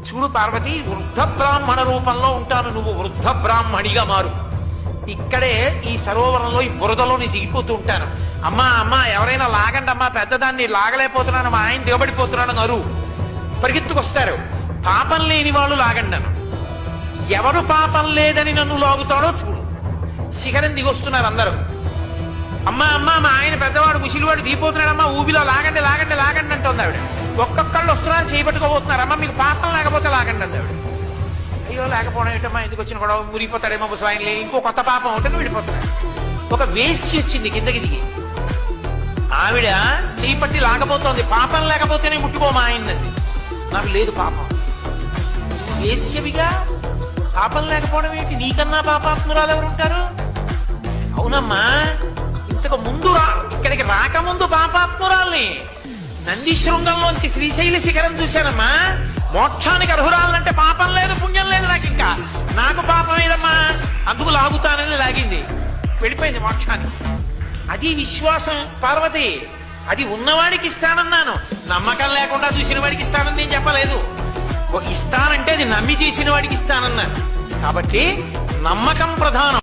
చూడు పార్వతి, వృద్ధ బ్రాహ్మణ రూపంలో ఉంటాను, నువ్వు వృద్ధ బ్రాహ్మణిగా మారు. ఇక్కడే ఈ సరోవరంలో ఈ బురదలోని దిగిపోతూ ఉంటాను. అమ్మా అమ్మా ఎవరైనా లాగండి అమ్మా, పెద్దదాన్ని లాగలేకపోతున్నాను, మా ఆయన దిగబడిపోతున్నాను నరు పరిగెత్తుకొస్తారు. పాపం లేని వాళ్ళు లాగండి అను. ఎవరు పాపం లేదని నన్ను లాగుతాడో చూడు. శిఖరం దిగొస్తున్నారు అందరూ. అమ్మా అమ్మా మా ఆయన పెద్దవాడు ముసిలివాడు దిగిపోతున్నాడమ్మా, ఊబిలో లాగండి లాగండి లాగండి అంటుంది ఆవిడ. ఒక్కొక్కళ్ళు వస్తున్నారు, చేపట్టుకోబోతున్నారు. అమ్మ మీకు పాపం లేకపోతే లాగండి అంది ఆవిడ. అయ్యో లేకపోవడం ఏంటమ్మా, ఎందుకు వచ్చిన కూడా మురిగిపోతాడేమో ముసలాయనలే, ఇంకో కొత్త పాపం ఉంటే విడిపోతున్నాడు. ఒక వేశ్య వచ్చింది కిందకి దిగి. ఆవిడ చేయి పట్టి లాగబోతోంది. పాపం లేకపోతేనే ముట్టుకోమా ఆయన్నది. నాకు లేదు పాపం. వేశ్యవిగా పాపం లేకపోవడం ఏంటి? నీకన్నా పాపాత్మురాలు ఎవరు ఉంటారు? అవునమ్మా, ఇంతకు ముందు ఇక్కడికి రాకముందు పాపాత్మురాల్ని నంది శృంగంలోంచి శ్రీశైల శిఖరం చూశానమ్మా. మోక్షానికి అర్హురాలంటే పాపం లేదు పుణ్యం లేదు నాకు. ఇంకా నాకు పాపం ఏదమ్మా, అందుకు లాగుతానని లాగింది, వెళ్ళిపోయింది మోక్షానికి. అది విశ్వాసం పార్వతి. అది ఉన్నవాడికి ఇస్తానన్నాను, నమ్మకం లేకుండా చూసిన వాడికి ఇస్తానని నేను చెప్పలేదు. ఇస్తానంటే అది నమ్మి చేసిన వాడికి ఇస్తానన్నాను. కాబట్టి నమ్మకం ప్రధానం.